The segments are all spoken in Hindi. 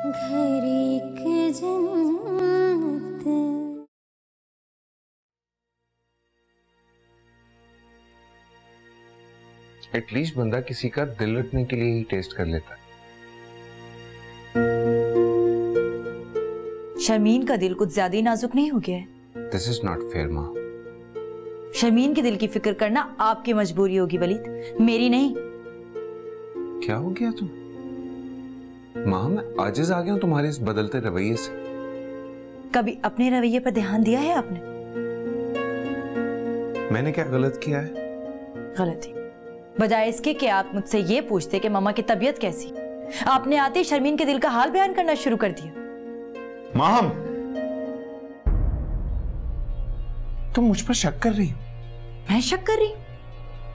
घर एक जन्नत। एटलीस्ट बंदा किसी का दिल रखने के लिए ही टेस्ट कर लेता है। शर्मीन का दिल कुछ ज्यादा ही नाजुक नहीं हो गया है? दिस इज नॉट फेयर माँ। शर्मीन के दिल की फिक्र करना आपकी मजबूरी होगी वलीद, मेरी नहीं। क्या हो गया तुम? माँ मैं आजिज आ गया हूं तुम्हारे इस बदलते रवैये से। कभी अपने रवैये पर ध्यान दिया है आपने? मैंने क्या गलत किया है? गलती बजाय इसके कि आप मुझसे ये पूछते कि मामा की तबीयत कैसी, आपने आते ही शर्मीन के दिल का हाल बयान करना शुरू कर दिया। माँ तुम मुझ पर शक कर रही हो? मैं शक कर रही हूं?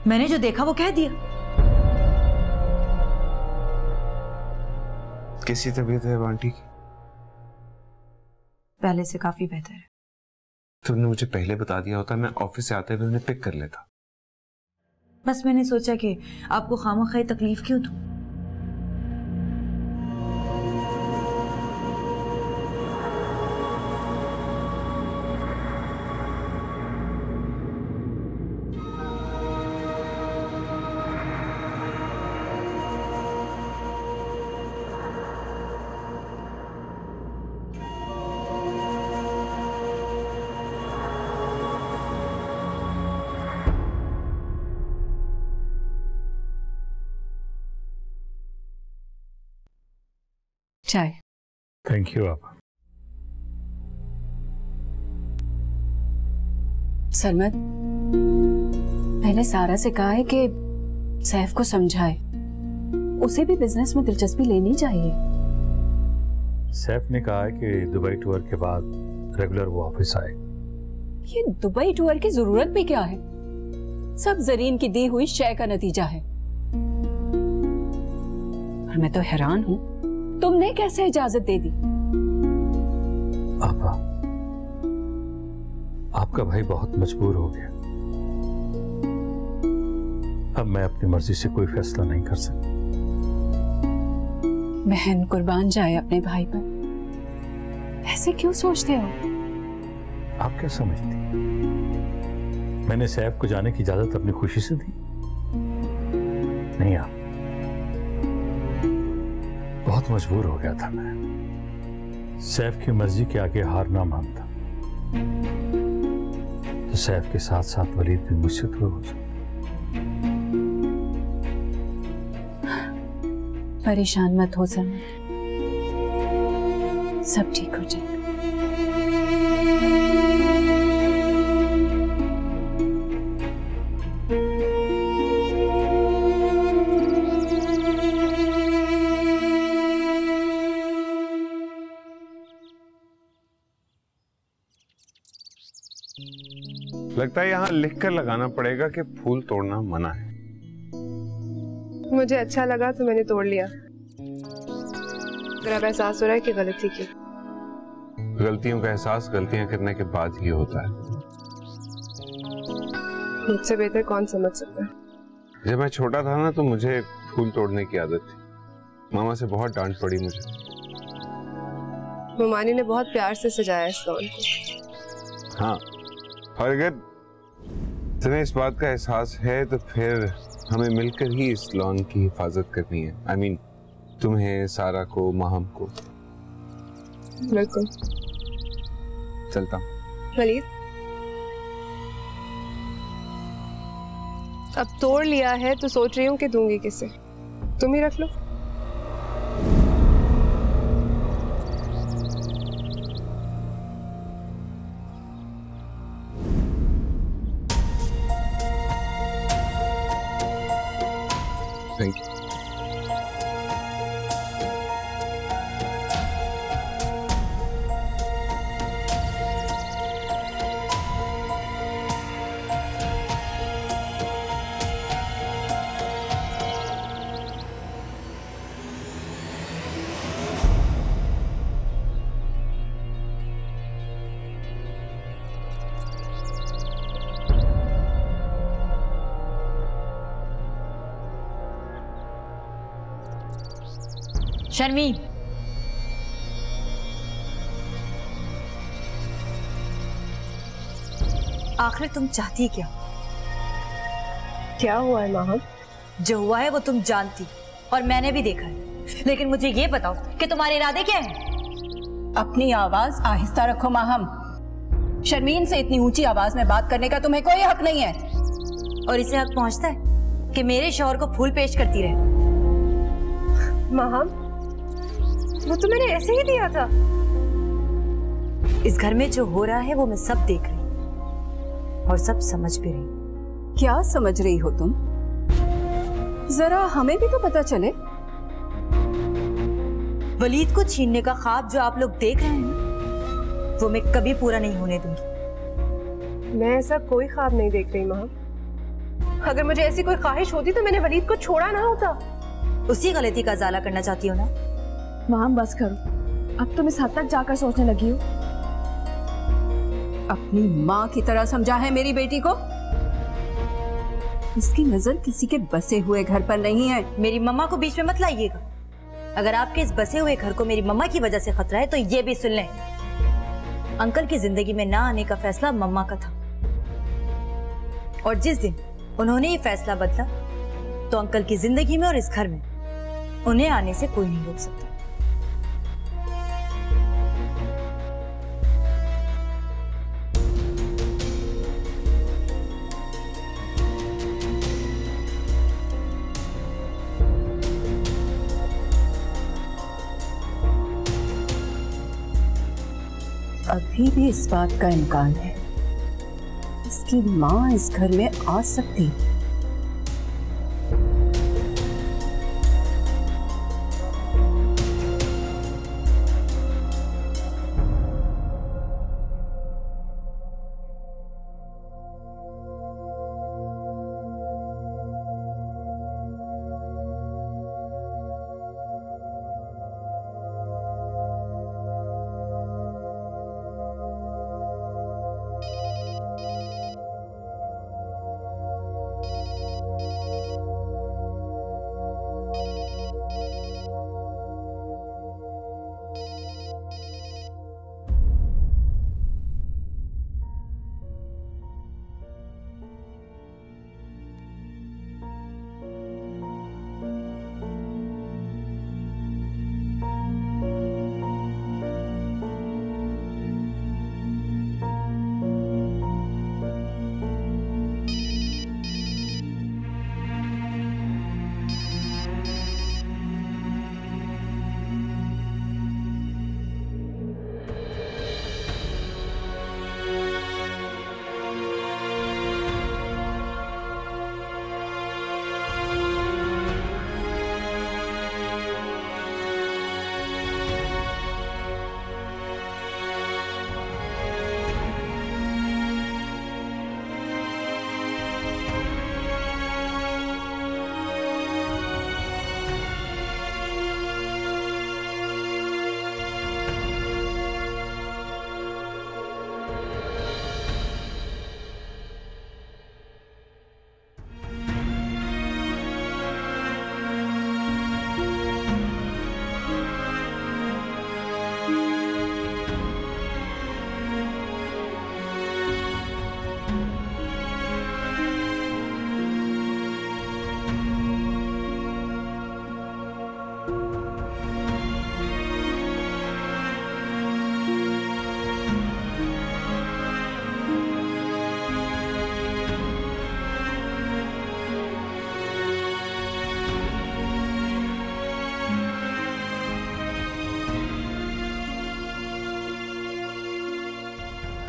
मैंने जो देखा वो कह दिया। कैसी तबीयत है आंटी की? पहले से काफी बेहतर है। तुमने मुझे पहले बता दिया होता, मैं ऑफिस से आते हुए उन्हें पिक कर लेता। बस मैंने सोचा कि आपको खामख्वाही तकलीफ क्यों दूं। चाय। थैंक यू आप। सरमद, मैंने सारा से कहा है कि सैफ को समझाए, उसे भी बिजनेस में दिलचस्पी लेनी चाहिए। सैफ ने कहा है कि दुबई टूर के बाद रेगुलर वो ऑफिस आए। ये दुबई टूर की जरूरत भी क्या है? सब जरीन की दी हुई शय का नतीजा है। और मैं तो हैरान हूं, तुमने कैसे इजाजत दे दी? आपका भाई बहुत मजबूर हो गया। अब मैं अपनी मर्जी से कोई फैसला नहीं कर सकता। बहन कुर्बान जाए अपने भाई पर, ऐसे क्यों सोचते हो? आप क्या समझती? मैंने सैफ को जाने की इजाजत अपनी खुशी से दी? नहीं, आप बहुत मजबूर हो गया था मैं। सैफ की मर्जी के आगे हार ना मानता तो सैफ के साथ साथ वलीद भी मुझसे दूर हो जाता। परेशान मत हो सरमद, सब ठीक हो जाएगा। लगता है यहाँ लिख कर लगाना पड़ेगा कि फूल तोड़ना मना है। मुझे अच्छा लगा तो मैंने तोड़ लिया। अब एहसास हो रहा है कि गलती की। गलतियों का एहसास गलतियां करने के बाद ही होता है। मुझसे बेहतर कौन समझ सकता है। जब मैं छोटा था ना तो मुझे फूल तोड़ने की आदत थी। मामा से बहुत डांट पड़ी मुझे। ममानी ने बहुत प्यार से सजाया इस लॉन को। हाँ, और अगर तुम्हें इस बात का एहसास है तो फिर हमें मिलकर ही इस लॉन की हिफाजत करनी है। I mean, तुम्हें, सारा को, माहम को। बिल्कुल। चलता हूँ। वलीद, अब तोड़ लिया है तो सोच रही हूँ कि दूंगी किसे। तुम ही रख लो। Thank you. शर्मीन, आखिर तुम चाहती क्या? क्या हुआ है माहम? जो हुआ है वो तुम जानती और मैंने भी देखा है, लेकिन मुझे ये बताओ कि तुम्हारे इरादे क्या हैं? अपनी आवाज आहिस्ता रखो माहम। शर्मीन से इतनी ऊंची आवाज में बात करने का तुम्हें कोई हक नहीं है। और इसे हक पहुंचता है कि मेरे शौहर को फूल पेश करती रहे। माहम, वो तो मैंने ऐसे ही दिया था। इस घर में जो हो रहा है वो मैं सब देख रही हूँ और सब समझ भी रही हूँ। क्या समझ रही हो तुम? जरा हमें भी तो पता चले। वलीद को छीनने का ख्वाब जो आप लोग देख रहे हैं वो मैं कभी पूरा नहीं होने दूंगी। मैं ऐसा कोई ख्वाब नहीं देख रही माहम। अगर मुझे ऐसी कोई ख्वाहिश होती तो मैंने वलीद को छोड़ा ना होता। उसी गलती का इजाला करना चाहती हो ना? माम बस करो, अब तुम इस हद तक जाकर सोचने लगी हो। अपनी माँ की तरह समझा है मेरी बेटी को। इसकी नजर किसी के बसे हुए घर पर नहीं है। मेरी मम्मा को बीच में मत लाइएगा। अगर आपके इस बसे हुए घर को मेरी मम्मा की वजह से खतरा है तो ये भी सुन लें, अंकल की जिंदगी में ना आने का फैसला मम्मा का था, और जिस दिन उन्होंने ये फैसला बदला तो अंकल की जिंदगी में और इस घर में उन्हें आने से कोई नहीं रोक सकता। अभी भी इस बात का इम्कान है इसकी माँ इस घर में आ सकती है।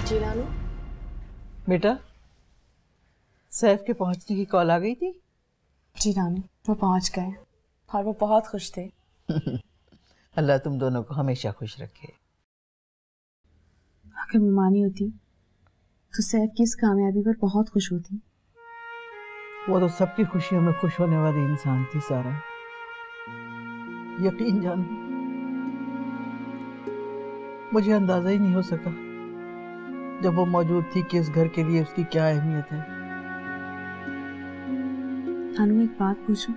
जी नानू। बेटा, सैफ के पहुंचने की कॉल आ गई थी? जी नानू, वो पहुंच गए और वो बहुत खुश थे। अल्लाह तुम दोनों को हमेशा खुश रखे। अगर मैं मानी होती तो सैफ की इस कामयाबी पर बहुत खुश होती। वो तो सबकी खुशियों में खुश होने वाली इंसान थी सारा, यकीन जान। मुझे अंदाजा ही नहीं हो सका जब वो मौजूद थी कि इस घर के लिए उसकी क्या अहमियत है। नानू, एक बात पूछूं?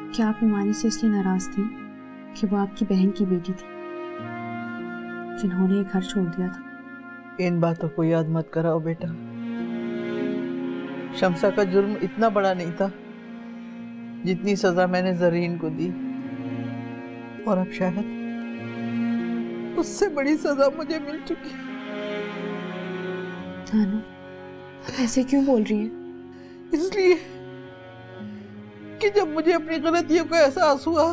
क्या आप मुमानी से इसलिए नाराज थी कि वो आपकी बहन की बेटी थी जिन्होंने ये घर छोड़ दिया था? इन बातों को याद मत कराओ बेटा। शम्सा का जुर्म इतना बड़ा नहीं था जितनी सजा मैंने जरीन को दी, और अब शायद उससे बड़ी सजा मुझे मिल चुकी है। नानू, ऐसे क्यों बोल रही हैं? इसलिए कि जब मुझे अपनी गलतियों का एहसास हुआ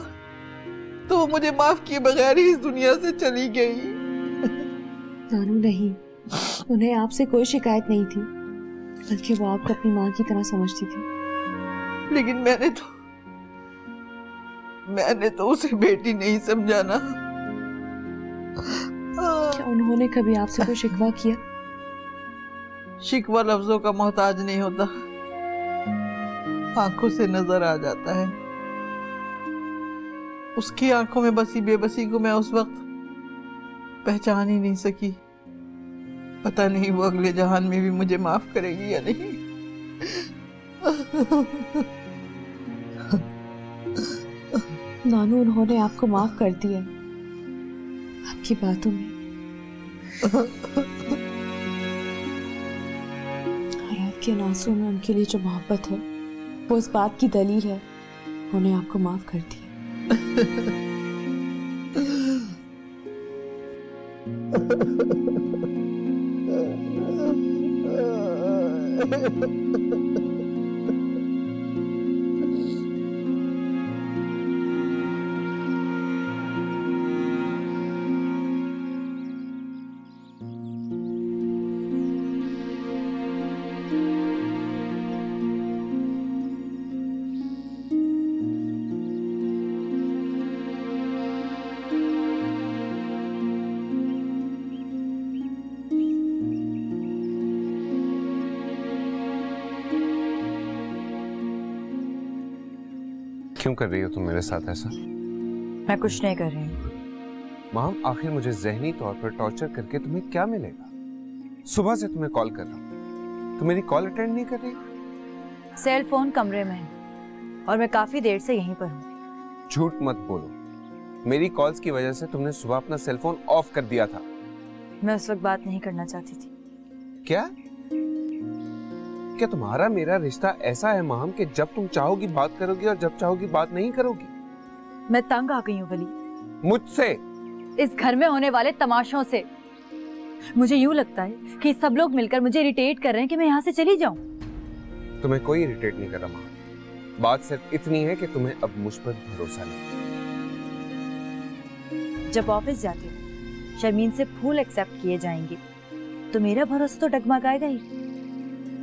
तो वो मुझे माफ किए बगैर ही इस दुनिया से चली गई। नानू नहीं, उन्हें आपसे कोई शिकायत नहीं थी, बल्कि वो आपको अपनी माँ की तरह समझती थी। लेकिन मैंने तो उसे बेटी नहीं समझा ना। क्या उन्होंने कभी आपसे कोई शिकवा किया? शिकवा लफ्जों का मोहताज नहीं होता, आंखों से नजर आ जाता है। उसकी आंखों में बसी बेबसी को मैं उस वक्त पहचान ही नहीं सकी। पता नहीं वो अगले जहान में भी मुझे माफ करेगी या नहीं। नानू, उन्होंने आपको माफ कर दिया आपकी बातों में, और आपके नासों में उनके लिए जो मोहब्बत है वो इस बात की दलील है, उन्हें आपको माफ कर दिया। क्यों कर रही हो तुम मेरे साथ ऐसा? मैं कुछ नहीं कर रही हूँ। माम, आखिर मुझे जहनी तौर पर टॉर्चर करके तुम्हें क्या मिलेगा? सुबह से तुम्हें कॉल कर रहा हूँ, तुम मेरी कॉल अटेंड नहीं कर रही? सेल फोन कमरे में है और मैं काफी देर से यहीं पर हूँ। झूठ मत बोलो, मेरी कॉल्स की वजह से तुमने सुबह अपना सेल फोन ऑफ कर दिया था। मैं उस वक्त बात नहीं करना चाहती थी। क्या तुम्हारा मेरा रिश्ता ऐसा है माम कि जब तुम चाहोगी बात करोगी और जब चाहोगी बात नहीं करोगी? मैं तंग आ गई हूँ वली, मुझसे, इस घर में होने वाले तमाशों से। मुझे यूं लगता है कि सब लोग मिलकर मुझे इरिटेट कर रहे हैं कि मैं यहाँ से चली जाऊं। तुम्हें कोई इरिटेट नहीं कर रहा माम, बात सिर्फ इतनी है कि तुम्हें अब मुझ पर भरोसा नहीं। जब ऑफिस जाते हो शर्मीन से फूल एक्सेप्ट किए जाएंगे तो मेरा भरोसा तो डगमगाएगा ही।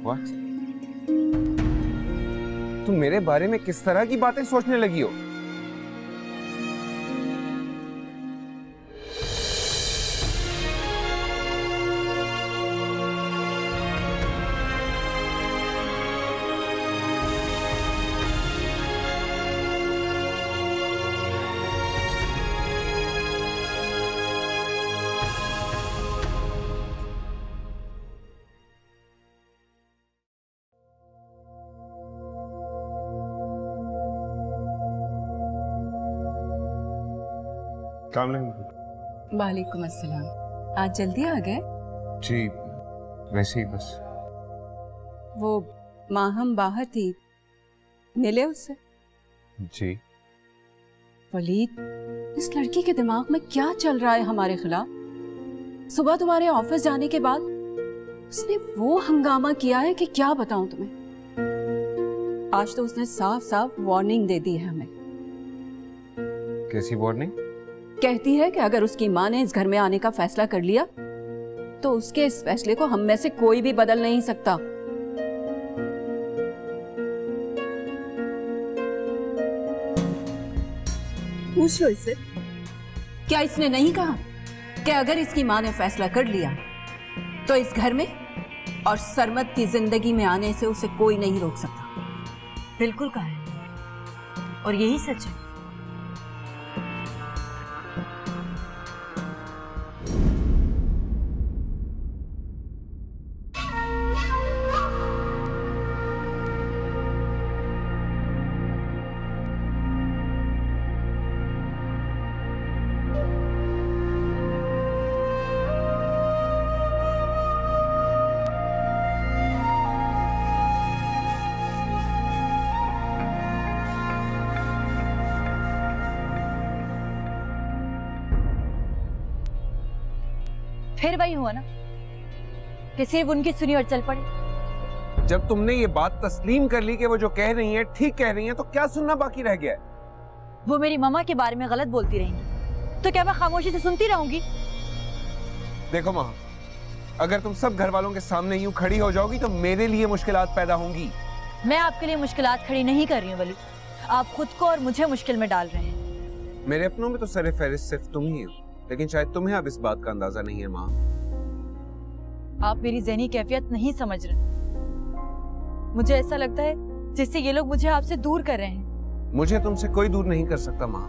What? तुम मेरे बारे में किस तरह की बातें सोचने लगी हो? वालेकुम अस्सलाम। आज जल्दी आ गए? जी, वैसे ही बस। वो माहम बाहर थी, मिले उससे? जी। वलीद, इस लड़की के दिमाग में क्या चल रहा है हमारे खिलाफ? सुबह तुम्हारे ऑफिस जाने के बाद उसने वो हंगामा किया है कि क्या बताऊं तुम्हें। आज तो उसने साफ साफ वार्निंग दे दी है हमें। कैसी वार्निंग? कहती है कि अगर उसकी माँ ने इस घर में आने का फैसला कर लिया तो उसके इस फैसले को हम में से कोई भी बदल नहीं सकता। पूछ लो इससे, क्या इसने नहीं कहा कि अगर इसकी माँ ने फैसला कर लिया तो इस घर में और सरमद की जिंदगी में आने से उसे कोई नहीं रोक सकता? बिल्कुल कहा है, और यही सच है। फिर वही हुआ ना कि सिर्फ उनकी सुनी और चल पड़ी। जब तुमने ये बात तस्लीम कर ली कि वो जो कह रही हैं ठीक कह रही हैं, तो क्या सुनना बाकी रह गया है? वो मेरी मम्मा के बारे में गलत बोलती रहेंगी तो क्या मैं खामोशी से सुनती रहूंगी? देखो माँ, अगर तुम सब घर वालों के सामने यूं खड़ी हो जाओगी तो मेरे लिए मुश्किलात पैदा होंगी। मैं आपके लिए मुश्किलात खड़ी नहीं कर रही हूँ वली, आप खुद को और मुझे मुश्किल में डाल रहे हैं। मेरे अपनों में तो सर फहरिस्त सिर्फ तुम ही हो, लेकिन शायद तुम्हें अब इस बात का अंदाजा नहीं है माँ। आप मेरी ज़हनी कैफियत नहीं समझ रहे। मुझे ऐसा लगता है जिससे ये लोग मुझे आपसे दूर कर रहे हैं। मुझे तुमसे कोई दूर नहीं कर सकता माँ,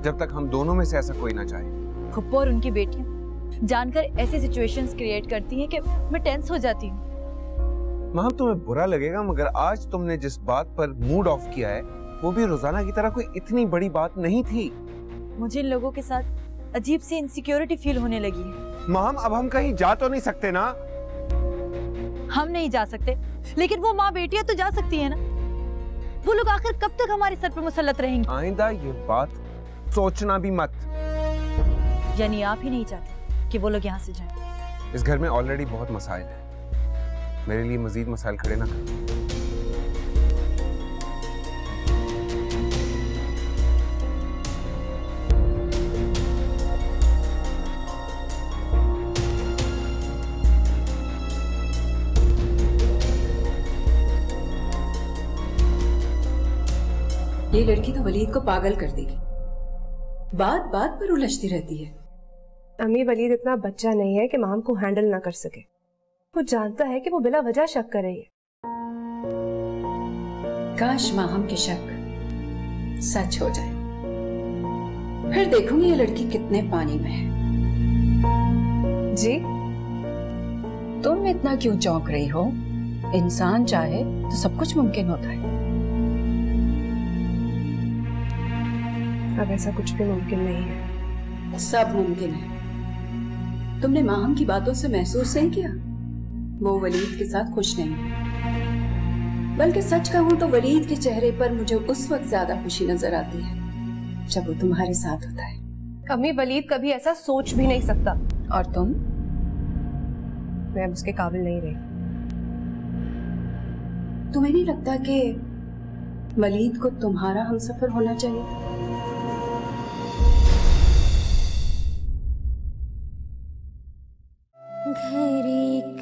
जब तक हम दोनों में से ऐसा कोई ना चाहे। फुप्पो और उनकी बेटियां जानकर ऐसी सिचुएशंस क्रिएट करती हैं कि मैं टेंस हो जाती हूँ। माँ तुम्हें बुरा लगेगा, मगर आज तुमने जिस बात पर मूड ऑफ किया है वो भी रोजाना की तरह कोई इतनी बड़ी बात नहीं थी। मुझे इन लोगों के साथ अजीब सी इनसिक्योरिटी फील होने लगी है। माँ अब हम कहीं जा तो नहीं सकते ना? हम नहीं जा सकते, लेकिन वो माँ बेटियां तो जा सकती है ना। वो लोग आखिर कब तक हमारे सर पे मुसल्लत रहेंगे? आइंदा ये बात सोचना भी मत। यानी आप ही नहीं चाहते कि वो लोग यहाँ से जाएं? इस घर में ऑलरेडी बहुत मसाइल हैं, मेरे लिए मजीद मसाइल खड़े ना करें। ये लड़की तो वलीद को पागल कर देगी, बात बात पर उलझती रहती है। अम्मी, वलीद इतना बच्चा नहीं है कि माम को हैंडल ना कर सके। वो जानता है कि वो बिला वजह शक कर रही है। काश माहम के शक सच हो जाए, फिर देखूंगी ये लड़की कितने पानी में है। जी, तुम इतना क्यों चौंक रही हो? इंसान चाहे तो सब कुछ मुमकिन होता है। अब ऐसा कुछ भी मुमकिन नहीं है। सब मुमकिन है। तुमने माहम की बातों से महसूस नहीं किया वो वलीद के साथ खुश नहीं है? बल्कि सच कहूं तो वलीद के चेहरे पर मुझे उस वक्त ज्यादा खुशी नजर आती है जब वो तुम्हारे साथ होता है। अम्मी, वलीद कभी ऐसा सोच भी नहीं सकता। और तुम? मैं अब उसके काबिल नहीं रही। तुम्हें नहीं लगता कि वलीद को तुम्हारा हमसफर होना चाहिए? घर एक